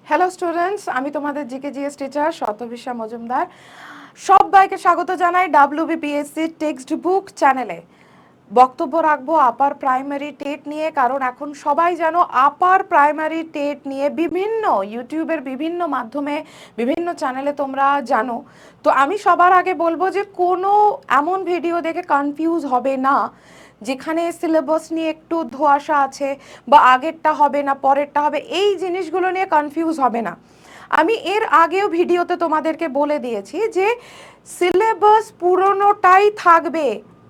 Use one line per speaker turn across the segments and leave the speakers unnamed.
Hello students, আমি তোমাদের GK GS teacher শতবিশা Majumdar. সবাইকে স্বাগত জানাই WBPSC টেক্সট বুক চ্যানেলে। বক্তব্য রাখবো আপার প্রাইমারি টেট নিয়ে, কারণ এখন সবাই জানো আপার প্রাইমারি টেট নিয়ে বিভিন্ন ইউটিউবের বিভিন্ন মাধ্যমে বিভিন্ন চ্যানেলে তোমরা জানো। তো আমি সবার আগে বলবো যে কোনো এমন ভিডিও দেখে কনফিউজ হবে না যেখানে সিলেবাস নিয়ে একটু ধোঁয়াশা আছে বা আগেরটা হবে না পরেরটা হবে, এই জিনিসগুলো নিয়ে কনফিউজ হবে না। আমি এর আগেও ভিডিওতে তোমাদেরকে বলে দিয়েছি যে সিলেবাস পুরনোটাই থাকবে।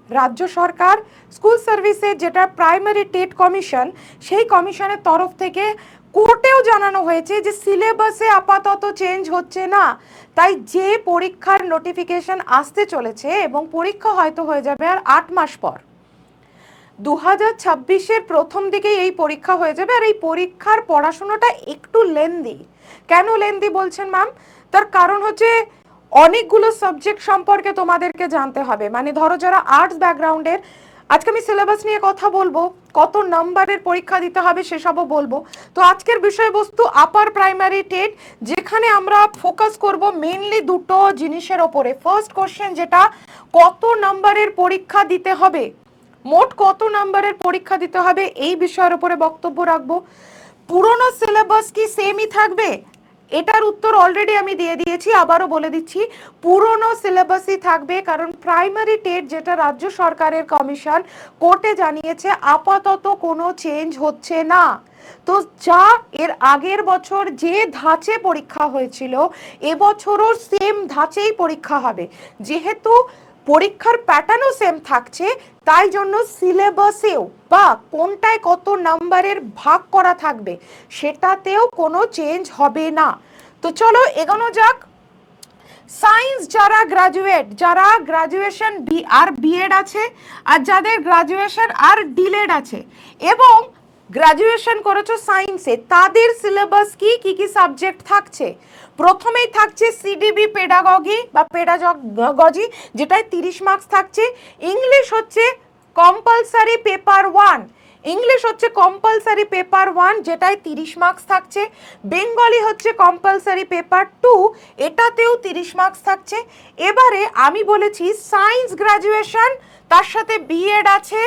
রাজ্য সরকার স্কুল সার্ভিসের যেটা প্রাইমারি টেট কমিশন, সেই কমিশনের তরফ থেকে কোর্টেও জানানো হয়েছে যে সিলেবাসে আপাতত চেঞ্জ হচ্ছে না। তাই যে পরীক্ষার নোটিফিকেশন আসতে চলেছে এবং পরীক্ষা হয়তো হয়ে যাবে আর 8 মাস পর, 2026-এর প্রথম দিকে এই পরীক্ষা হয়ে যাবে। আর এই পরীক্ষার পড়াশোনাটা একটু লেন্দি। কেন লেন্দি বলছেন ম্যাম? তার কারণ হচ্ছে অনেকগুলো সাবজেক্ট সম্পর্কে তোমাদেরকে জানতে হবে। মানে ধরো যারা আর্টস ব্যাকগ্রাউন্ডের, আজকে আমি সিলেবাস নিয়ে কথা বলবো, কত নাম্বারের পরীক্ষা দিতে হবে সেসবও বলবো। তো আজকের বিষয়বস্তু আপার প্রাইমারি টেট, যেখানে আমরা ফোকাস করব মেইনলি দুটো জিনিসের ওপরে। ফার্স্ট কোশ্চেন যেটা, কত নাম্বারের পরীক্ষা দিতে হবে, মোট কত নাম্বারের পরীক্ষা দিতে হবে, এই বিষয়ের উপরে বক্তব্য রাখবো। পুরনো সিলেবাস কি সেমই থাকবে? এটার উত্তর অলরেডি আমি দিয়ে দিয়েছি, আবারও বলে দিচ্ছি, পুরনো সিলেবাসই থাকবে। কারণ প্রাইমারি টেট যেটা রাজ্য সরকারের কমিশন কোর্টে জানিয়েছে আপাতত কোনো চেঞ্জ হচ্ছে না। তো যা এর আগের বছর যে ধাঁচে পরীক্ষা হয়েছিল, এবছরও সেম ধাঁচেই পরীক্ষা হবে। যেহেতু পরীক্ষার প্যাটার্নও সেম থাকছে, তাই জন্য সিলেবাসেও বা কোনটায় কত নাম্বারের ভাগ করা থাকবে সেটাতেও কোনো চেঞ্জ হবে না। তো চলো এগোনো যাক। সায়েন্স যারা গ্রাজুয়েট, যারা গ্রাজুয়েশন আর বিএড আছে, আর যাদের গ্রাজুয়েশন আর ডিলেড আছে এবং গ্রাজুয়েশন করেছো সায়েন্সে, তাদের সিলেবাস কি কি সাবজেক্ট থাকছে? প্রথমেই থাকছে সিডিবি পেডাগজি বা পেডাগজি, যেটায় 30 মার্কস থাকছে। ইংলিশ হচ্ছে কম্পালসারি পেপার 1, ইংলিশ হচ্ছে কম্পালসারি পেপার 1, যেটায় 30 মার্কস থাকছে। বেঙ্গলি হচ্ছে কম্পালসারি পেপার 2, এটাতেও 30 মার্কস থাকছে। এবারে আমি বলেছি সায়েন্স গ্রাজুয়েশন, তার সাথে বিএড আছে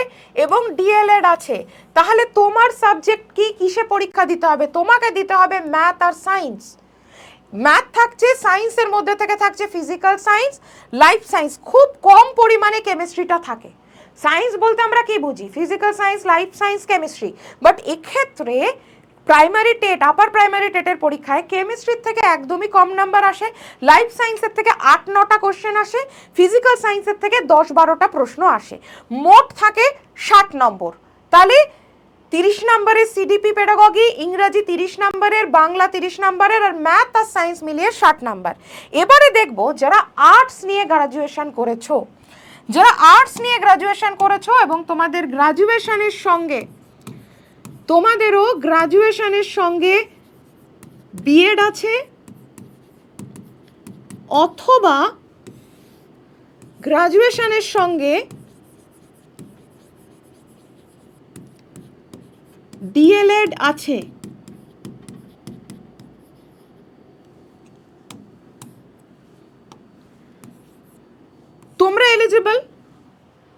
এবং ডিএলএড আছে। তাহলে তোমার সাবজেক্ট কি, কিসে পরীক্ষা দিতে হবে? তোমাকে দিতে হবে ম্যাথ আর সায়েন্স। ম্যাথ থাকছে, সায়েন্সের মধ্যে থেকে থাকছে ফিজিক্যাল সায়েন্স, লাইফ সায়েন্স, খুব কম পরিমাণে কেমিস্ট্রিটা থাকে। সায়েন্স বলতে আমরা কি বুঝি? Physical science, life science, chemistry. But এক্ষেত্রে প্রাইমারি টেট, আপার প্রাইমারি টেটের পরীক্ষায় কেমিস্ট্রির থেকে একদমই কম নাম্বার আসে, লাইফ সায়েন্সের থেকে 8-9টা কোশ্চেন আসে, ফিজিক্যাল সায়েন্সের থেকে 10-12টা প্রশ্ন আসে। মোট থাকে 60 নম্বর। তাহলে 30 নম্বরের সিডিপি পেডাগজি, ইংরাজি 30 নম্বরের, বাংলা 30 নম্বরের, আর ম্যাথ আর সায়েন্স মিলিয়ে 60 নম্বর। এবারে দেখবো যারা আর্টস নিয়ে গ্রাজুয়েশন করেছো, যারা আর্টস নিয়ে গ্রাজুয়েশন করেছো এবং তোমাদের গ্রাজুয়েশনের সঙ্গে, তোমাদেরও গ্রাজুয়েশনের সঙ্গে বিএড আছে অথবা গ্রাজুয়েশনের সঙ্গে ডিএলএড আছে, তোমরা এলিজিবল।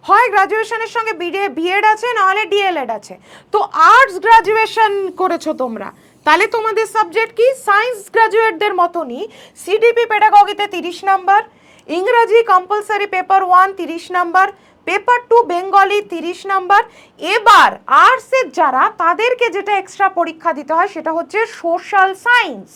হয় গ্রাজুয়েশনের সঙ্গে বিএড আছে, নাহলে ডিএলএড আছে। তো আর্টস গ্রাজুয়েশন করেছো তোমরা, তাহলে তোমাদের সাবজেক্ট কি? সায়েন্স গ্রাজুয়েটদের মতনই সিডিপি পেডাগজিতে 30 নাম্বার, ইংরাজি compulsory paper 1 30 number, paper 2 Bengali 30 number. এবার আর্টসের যারা, তাদেরকে যেটা এক্সট্রা পরীক্ষা দিতে হয় সেটা হচ্ছে সোশ্যাল সায়েন্স।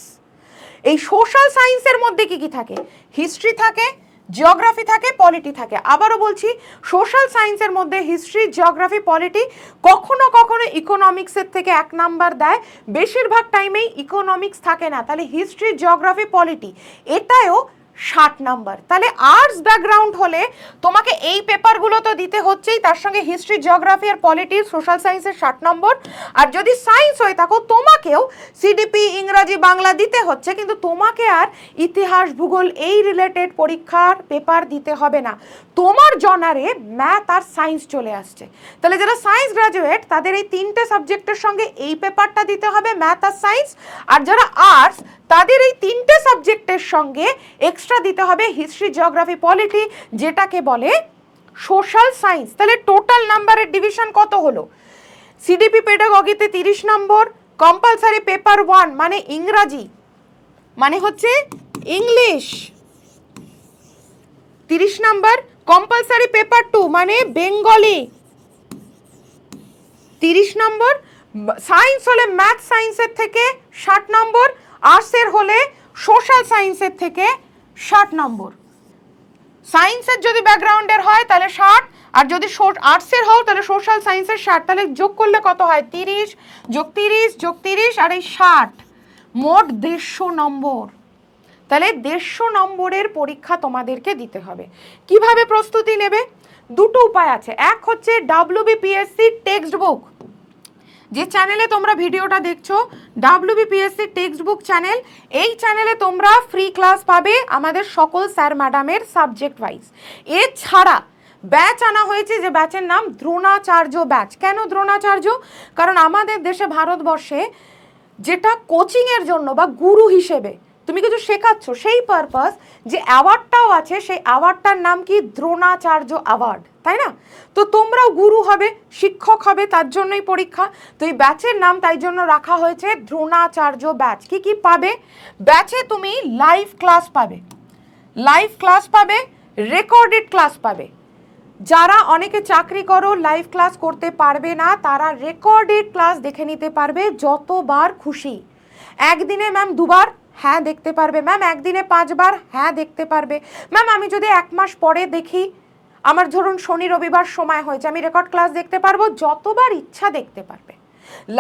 এই সোশ্যাল সায়েন্সের মধ্যে কি কি থাকে? হিস্ট্রি থাকে, জিওগ্রাফি থাকে, পলিটি থাকে। আবারও বলছি, সোশ্যাল সায়েন্সের মধ্যে হিস্ট্রি, জিওগ্রাফি, পলিটি, কখনো কখনো ইকোনমিক্সের থেকে 1 নাম্বার দেয়, বেশিরভাগ টাইমেই ইকোনমিক্স থাকে না। তাহলে হিস্ট্রি, জিওগ্রাফি, পলিটি, এটাও 60 নাম্বার। তাহলে আর্টস ব্যাকগ্রাউন্ড হলে তোমাকে এই পেপারগুলো তো দিতে হচ্ছেই, তার সঙ্গে হিস্ট্রি, জিওগ্রাফি আর পলিটি, সোশ্যাল সায়েন্সের 60 নম্বর। আর যদি সায়েন্স হয়ে থাকো তোমাকেও সিডিপি, ইংরাজি, বাংলা দিতে হচ্ছে, কিন্তু তোমাকে আর ইতিহাস, ভূগোল এই রিলেটেড পরীক্ষার পেপার দিতে হবে না। তোমার জনারে ম্যাথ আর সায়েন্স চলে আসছে। তাহলে যারা সায়েন্স গ্রাজুয়েট তাদের এই 3টে সাবজেক্টের সঙ্গে এই পেপারটা দিতে হবে, ম্যাথ আর সায়েন্স। আর যারা আর্টস তাদের এই 3টে সাবজেক্টের সঙ্গে এক্সট্রা দিতে হবে হিস্ট্রি, জিওগ্রাফি, পলিটি, যেটাকে বলে সোশ্যাল সায়েন্স। তাহলে টোটাল নাম্বারের ডিভিশন কত হলো? সিডিপি পেডাগজিতে 30 নম্বর, কম্পালসারি পেপার 1 মানে ইংরাজি, মানে হচ্ছে ইংলিশ 30 নম্বর, কম্পালসারি পেপার 2 মানে বেঙ্গলি 30 নম্বর, সায়েন্স হলে ম্যাথ সায়েন্সের থেকে 60 নম্বর, আর্টসের হলে সোশ্যাল সায়েন্সের থেকে 60 নম্বর। সায়েন্সের যদি ব্যাকগ্রাউন্ডের হয় তাহলে 60, আর যদি আর্টসের হও তাহলে সোশ্যাল সায়েন্সের 60। তাহলে যোগ করলে কত হয়? 30 যোগ 30 যোগ 30 আর এই 60, মোট 150 নম্বর। তাহলে 150 নম্বরের পরীক্ষা তোমাদেরকে দিতে হবে। কিভাবে প্রস্তুতি নেবে? দুটো উপায় আছে। এক হচ্ছে WBPSC টেক্সট বুক, যে চ্যানেলে তোমরা ভিডিওটা দেখছো WBPSC টেক্সট বুক চ্যানেল, এই চ্যানেলে তোমরা ফ্রি ক্লাস পাবে আমাদের সকল স্যার ম্যাডামের সাবজেক্ট ওয়াইজ। এছাড়া ব্যাচ আনা হয়েছে, যে ব্যাচের নাম দ্রোণাচার্য ব্যাচ। কেন দ্রোণাচার্য? কারণ আমাদের দেশে, ভারতবর্ষে, যেটা কোচিংয়ের জন্য বা গুরু হিসেবে তুমি কিছু শেখাচ্ছ, সেই পারপাস যে অ্যাওয়ার্ডটাও আছে, সেই অ্যাওয়ার্ডটার নাম কি? দ্রোণাচার্য অ্যাওয়ার্ড, তাই না? তো তোমরাও গুরু হবে, শিক্ষক হবে, তার জন্যই পরীক্ষা। তো এই ব্যাচের নাম তাই জন্য রাখা হয়েছে দ্রোণাচার্য ব্যাচ। কি কি পাবে ব্যাচে? তুমি লাইভ ক্লাস পাবে, রেকর্ডেড ক্লাস পাবে। যারা অনেকে চাকরি করো, লাইভ ক্লাস করতে পারবে না, তারা রেকর্ডেড ক্লাস দেখে নিতে পারবে যতবার খুশি। একদিনে ম্যাম 2বার, হ্যাঁ দেখতে পারবে। ম্যাম একদিনে 5বার, হ্যাঁ দেখতে পারবে। ম্যাম আমি যদি 1 মাস পরে দেখি, আমার ধরুন শনি রবিবার সময় হয়েছে, আমি রেকর্ড ক্লাস দেখতে পারবো, যতবার ইচ্ছা দেখতে পারবে।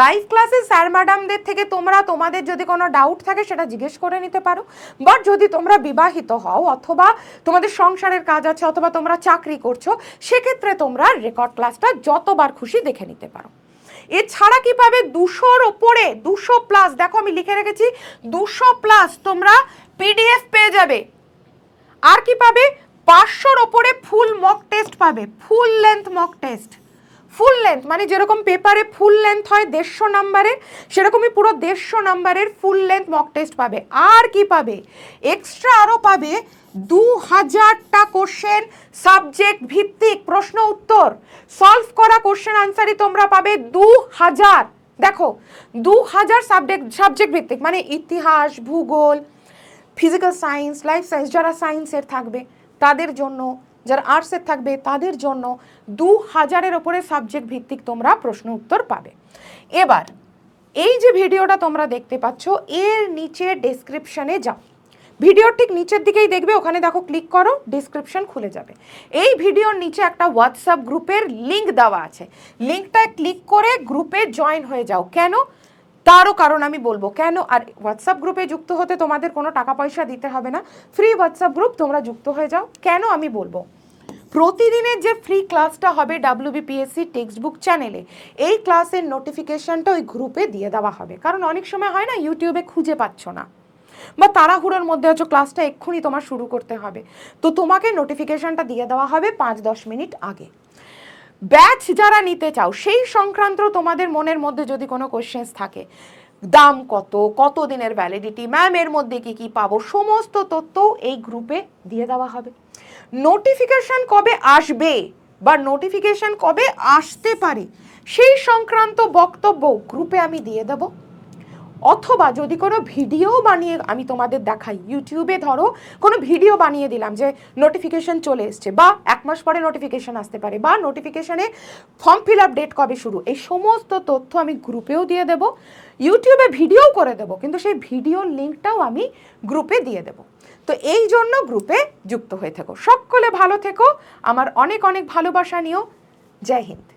লাইভ ক্লাসে স্যার ম্যাডামদের থেকে তোমরা তোমাদের যদি কোনো ডাউট থাকে সেটা জিজ্ঞেস করে নিতে পারো। বাট যদি তোমরা বিবাহিত হও, অথবা তোমাদের সংসারের কাজ আছে, অথবা তোমরা চাকরি করছো, সেক্ষেত্রে তোমরা রেকর্ড ক্লাসটা যতবার খুশি দেখে নিতে পারো। এছাড়া কি পাবে? 200-র ওপরে, 200+, দেখো আমি লিখে রেখেছি 200+ তোমরা PDF পেয়ে যাবে। আর কি পাবে? 500-র ওপরে ফুল মক টেস্ট পাবে, full length mock test. Full length মানে যেরকম পেপারে ফুল লেন্থ হয় 150 নম্বরের, সেরকমই পুরো 150 নম্বরের ফুল লেন্থ মক টেস্ট পাবে। আর কি পাবে? এক্সট্রা আরও পাবে 2000টা কোশ্চেন, সাবজেক্ট ভিত্তিক প্রশ্ন উত্তর, সলভ করা কোশ্চেন আনসারই তোমরা পাবে 2000। দেখো 2000 সাবজেক্ট ভিত্তিক, মানে ইতিহাস, ভূগোল, ফিজিক্যাল সায়েন্স, লাইফ সায়েন্স, যারা সায়েন্সের থাকবে তাদের জন্য, যারা আর্টসের থাকবে তাদের জন্য 2000-এর ওপরে সাবজেক্ট ভিত্তিক তোমরা প্রশ্ন উত্তর পাবে। এবার এই যে ভিডিওটা তোমরা দেখতে পাচ্ছ, এর নিচে ডেসক্রিপশনে যাও, ভিডিওর ঠিক নিচের দিকেই দেখবে, ওখানে দেখো ক্লিক করো, ডেসক্রিপশন খুলে যাবে। এই ভিডিওর নিচে একটা হোয়াটসঅ্যাপ গ্রুপের লিঙ্ক দেওয়া আছে, লিঙ্কটায় ক্লিক করে গ্রুপে জয়েন হয়ে যাও। কেন? তারও কারণ আমি বলবো কেন। আর হোয়াটসঅ্যাপ গ্রুপে যুক্ত হতে তোমাদের কোনো টাকা পয়সা দিতে হবে না, ফ্রি হোয়াটসঅ্যাপ গ্রুপ, তোমরা যুক্ত হয়ে যাও। কেন আমি বলবো? প্রতিদিনের যে ফ্রি ক্লাসটা হবে WBPSC টেক্সট বুক চ্যানেলে, এই ক্লাসের নোটিফিকেশনটা ওই গ্রুপে দিয়ে দেওয়া হবে। কারণ অনেক সময় হয় না, ইউটিউবে খুঁজে পাচ্ছ না, বা তাড়াহুড়োর মধ্যে হচ্ছে ক্লাসটা এক্ষুনি তোমার শুরু করতে হবে, তো তোমাকে নোটিফিকেশনটা দিয়ে দেওয়া হবে 5-10 মিনিট আগে। ব্যাচ যারা নিতে চাও, সেই সংক্রান্ত তোমাদের মনের মধ্যে যদি কোনো কোশ্চেন্স থাকে, দাম কত, কত দিনের ভ্যালিডিটি, ম্যাম এর মধ্যে কি কি পাবো, সমস্ত তথ্য এই গ্রুপে দিয়ে দেওয়া হবে। নোটিফিকেশন কবে আসবে বা নোটিফিকেশন কবে আসতে পারে, সেই সংক্রান্ত বক্তব্য গ্রুপে আমি দিয়ে দেব। অথবা যদি কোনো ভিডিও বানিয়ে আমি তোমাদের দেখাই, ইউটিউবে ধরো কোনো ভিডিও বানিয়ে দিলাম যে নোটিফিকেশন চলে এসছে, বা 1 মাস পরে নোটিফিকেশন আসতে পারে, বা নোটিফিকেশনে ফর্ম ফিল আপ ডেট কবে শুরু, এই সমস্ত তথ্য আমি গ্রুপেও দিয়ে দেব, ইউটিউবে ভিডিও করে দেব, কিন্তু সেই ভিডিওর লিঙ্কটাও আমি গ্রুপে দিয়ে দেব। তো এই জন্য গ্রুপে যুক্ত হয়ে থেকো। সকলে ভালো থেকো, আমার অনেক অনেক ভালোবাসা নিও। জয় হিন্দ।